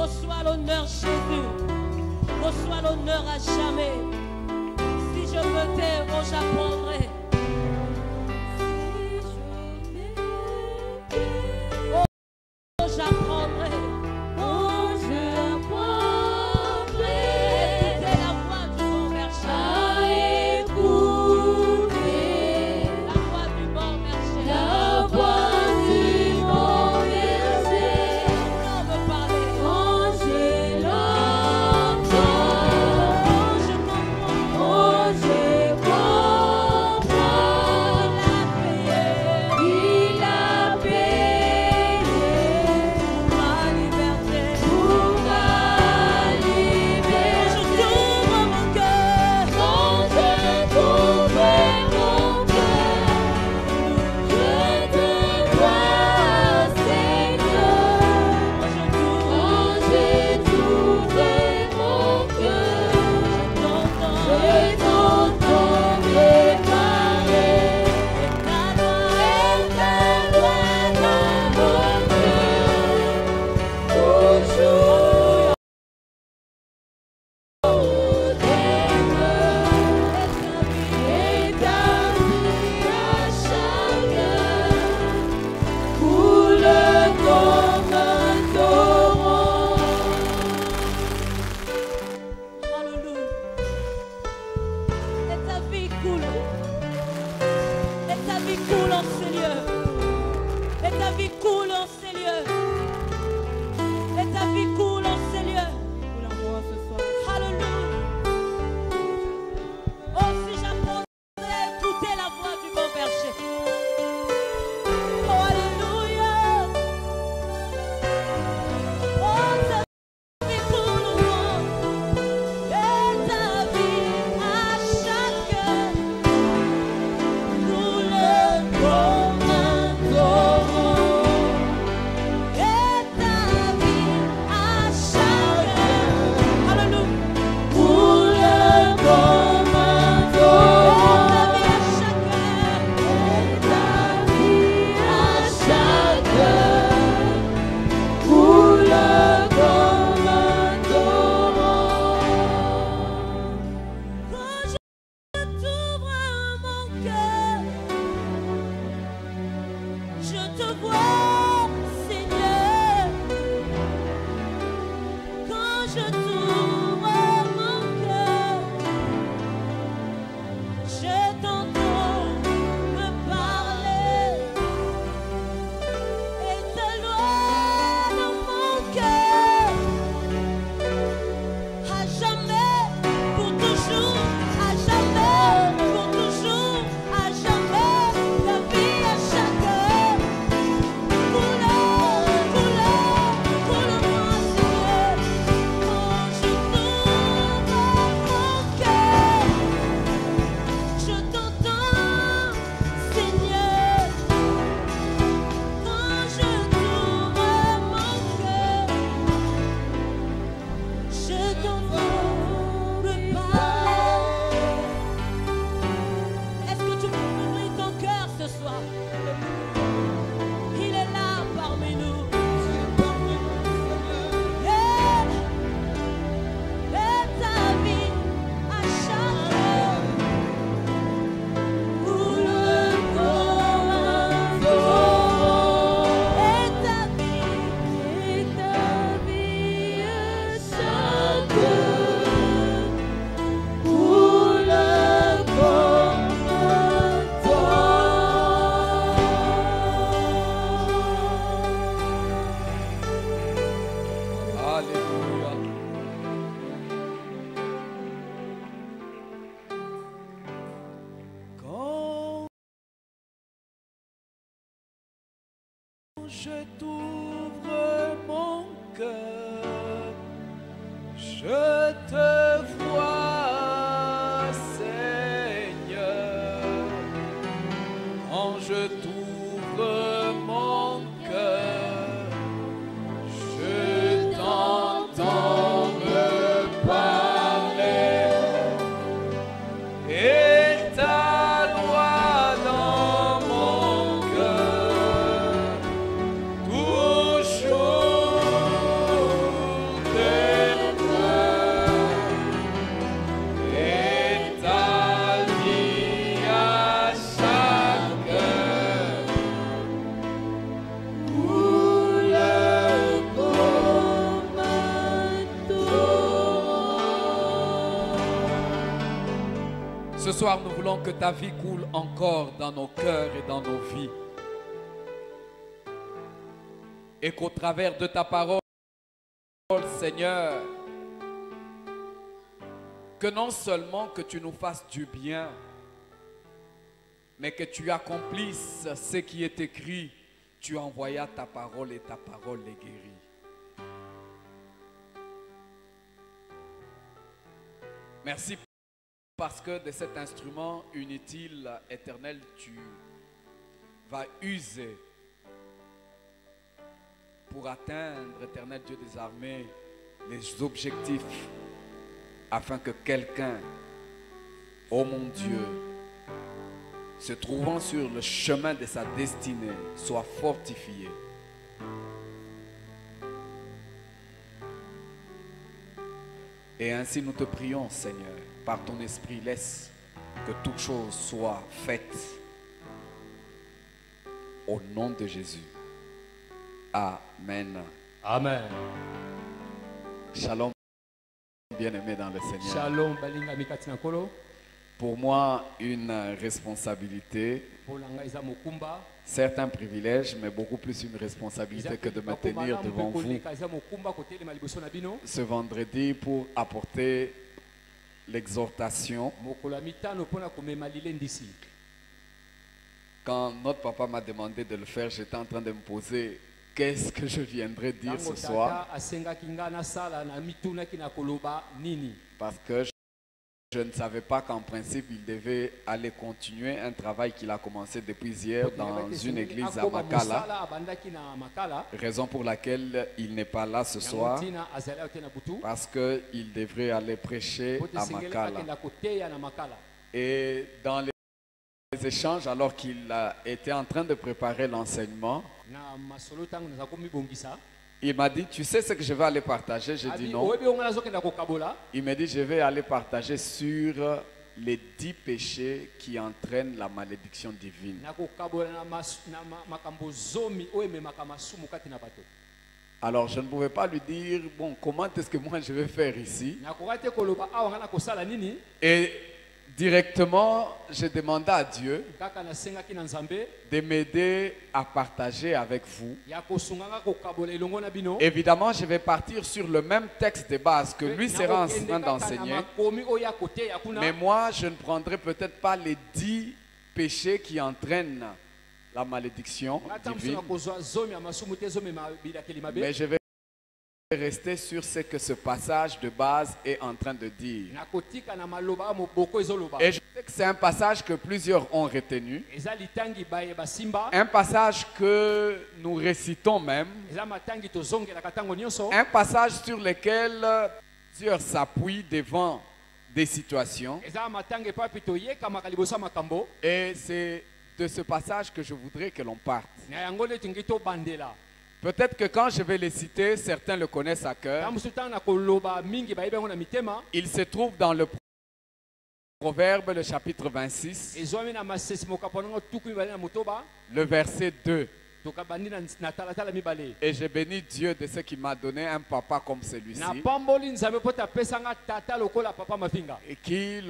Reçois l'honneur, Jésus. Reçois l'honneur à jamais. Si je me tais, oh, j'apprendrai. Oh, j'apprendrai. Oh, j'apprendrai. Écoutez la voix du bon berger. Écoutez la voix du bon berger. La voix du bon berger. L'homme me parlait. Oh, j'ai l'entends. Oh, je comprends. Oh, je comprends. Il a payé pour ma liberté. Pour ma liberté. Je t'ouvre mon cœur. Quand je t'ouvre mon cœur, je te vois, Seigneur. Quand je t'ouvre mon cœur, je t'entends me parler. Ta loi dans mon cœur, toujours et ta vie à chacun coule comme un torrent. Alléluia. Et ta vie coule. Et ta vie coule en ces lieux. Et ta vie coule en ces lieux. Et ta vie coule en ces lieux. Coule en moi ce soir. Alléluia. Oh, si j'apprendrais à écouter la voix du bon berger. Oh, alléluia. Oh, ta vie coule en moi. Et ta vie à chacun coule comme un torrent. Et ta vie à chacun, alléluia, coule comme un torrent. Et ta vie à chacun coule comme un torrent. Quand je t'ouvre mon cœur, je te vois, Seigneur. Quand je t'ouvre mon cœur, je t'entends me parler. Et ta loi dans mon cœur, à jamais, pour toujours, à jamais, pour toujours, à jamais, la vie à chacun. Couleur, couleur, coule-moi, Seigneur. Quand je t'ouvre mon cœur, je t'entends, Seigneur. Quand je t'ouvre mon cœur, je t'entends me parler. Est-ce que tu peux ouvrir ton cœur ce soir? Il est là parmi nous. Yeah. Et ta vie à chacun coule comme un torrent. Et ta vie à chacun coule comme un torrent. Alléluia. Quand je t'ouvre mon cœur, je te vois, Seigneur. Quand je t'ouvre mon cœur, je t'entends me parler. Et ta loi dans mon cœur, toujours Ce soir, nous voulons que ta vie coule encore dans nos cœurs et dans nos vies. Et qu'au travers de ta parole, Seigneur, que non seulement que tu nous fasses du bien, mais que tu accomplisses ce qui est écrit. Tu envoyas ta parole et ta parole les guérit. Merci parce que de cet instrument inutile, éternel, tu vas user pour atteindre, éternel Dieu des armées, les objectifs afin que quelqu'un, oh mon Dieu, se trouvant sur le chemin de sa destinée, soit fortifié. Et ainsi nous te prions, Seigneur, par ton esprit, laisse que toute chose soit faite au nom de Jésus. Amen. Amen. Shalom, bien-aimé dans le Seigneur. Shalom balinga mikati na kolo. Pour moi, une responsabilité, certes un privilège, mais beaucoup plus une responsabilité que de me tenir devant vous ce vendredi pour apporter l'exhortation. Quand notre papa m'a demandé de le faire, j'étais en train de me poser qu'est-ce que je viendrais dire ce soir. Parce que je ne savais pas qu'en principe, il devait aller continuer un travail qu'il a commencé depuis hier dans une église à Makala. Raison pour laquelle il n'est pas là ce soir. Parce qu'il devrait aller prêcher à Makala. Et dans les échanges, alors qu'il était en train de préparer l'enseignement, il m'a dit, tu sais ce que je vais aller partager? J'ai dit non. Il m'a dit, je vais aller partager sur les 10 péchés qui entraînent la malédiction divine. Alors je ne pouvais pas lui dire, bon, comment est-ce que moi je vais faire ici? Et directement, j'ai demandé à Dieu de m'aider à partager avec vous. Évidemment, je vais partir sur le même texte de base que lui sera en train d'enseigner. Mais moi, je ne prendrai peut-être pas les 10 péchés qui entraînent la malédiction divine. Mais je vais rester sur ce que ce passage de base est en train de dire. Et je sais que c'est un passage que plusieurs ont retenu. Un passage que nous récitons même. Un passage sur lequel Dieu s'appuie devant des situations. Et c'est de ce passage que je voudrais que l'on parte. Peut-être que quand je vais les citer, certains le connaissent à cœur. Il se trouve dans le Proverbe, le chapitre 26, le verset 2. Et je bénis Dieu de ce qu'il m'a donné un papa comme celui-ci. Et qui,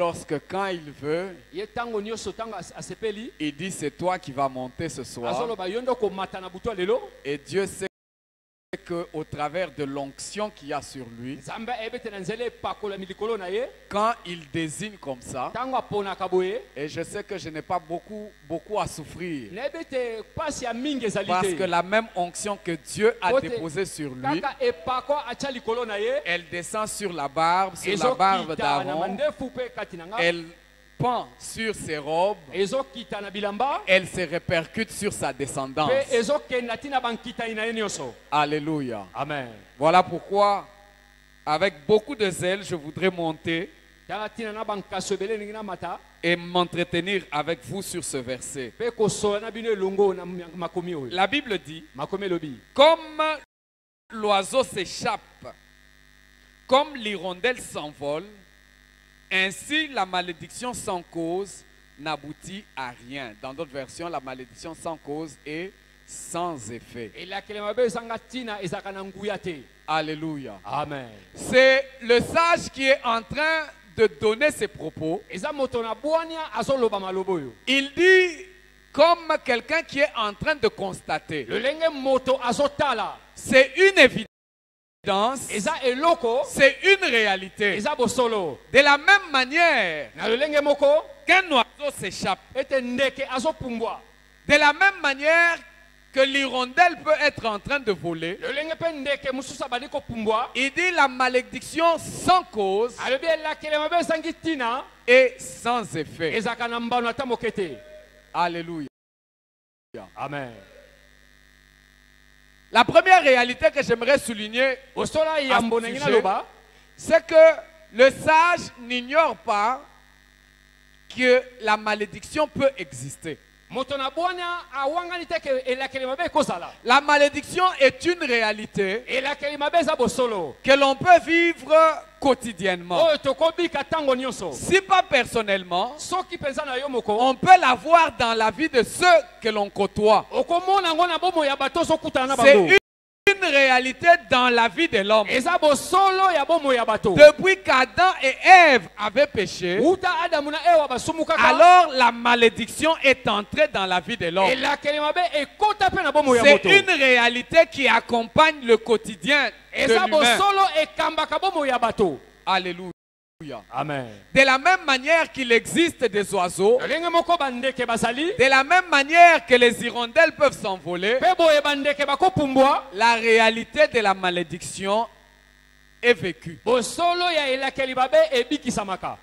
quand il veut, il dit c'est toi qui vas monter ce soir. Et Dieu sait qu'au travers de l'onction qu'il y a sur lui, quand il désigne comme ça, et je sais que je n'ai pas beaucoup à souffrir, parce que la même onction que Dieu a déposée sur lui, elle descend sur la barbe d'Aaron, elle pend sur ses robes, elle se répercute sur sa descendance. Alléluia. Amen. Voilà pourquoi, avec beaucoup de zèle, je voudrais monter et m'entretenir avec vous sur ce verset. La Bible dit, comme l'oiseau s'échappe, comme l'hirondelle s'envole, ainsi la malédiction sans cause n'aboutit à rien. Dans d'autres versions, la malédiction sans cause est sans effet. Alléluia. Amen. C'est le sage qui est en train de donner ses propos, eza moto na bwania azoloba maloba oyo. il dit comme quelqu'un qui est en train de constater. Lolenge moto azotala. C'est une évidence, Eza eloko, c'est une réalité. eza bosolo. De la même manière Na lolenge moko, qu'un oiseau s'échappe, ete ndeke azopumbwa. de la même manière que l'hirondelle peut être en train de voler, Lolenge pe ndeke mususu abandi kopumbwa. il dit la malédiction sans cause Alobi elakele mabe esangi tina, et sans effet. ezaka na mbano ata moke te. Alléluia. Amen. La première réalité que j'aimerais souligner, Osola yambo na ngina sujet, loba, c'est que le sage n'ignore pas que la malédiction peut exister. moto na bwania awangani te ke elakele mabe ekozala. La malédiction est une réalité Elakele mabe eza bosolo. que l'on peut vivre quotidiennement. Oyo tokobika tango nyonso. Si pas personnellement, Soki penza na yo moko, on peut la voir dans la vie de ceux que l'on côtoie. okomona ngo na bomo ya bato sokutana na C'est bango. une réalité dans la vie de l'homme. Eza bosolo ya bomo ya bato. Depuis qu'Adam et Ève avaient péché, Uta Adamu na Ewa basumukaka. alors la malédiction est entrée dans la vie de l'homme. Elakele mabe ekota pe na bomo ya C'est moto. une réalité qui accompagne le quotidien de Eza l'humain. bosolo ekambaka bomo ya bato. Alléluia. Amen. De la même manière qu'il existe des oiseaux, Lolenge moko bandeke bazali, de la même manière que les hirondelles peuvent s'envoler, pe boye bandeke bakopumbwa, la réalité de la malédiction est vécue. bosolo ya elakeli babe ebikisamaka.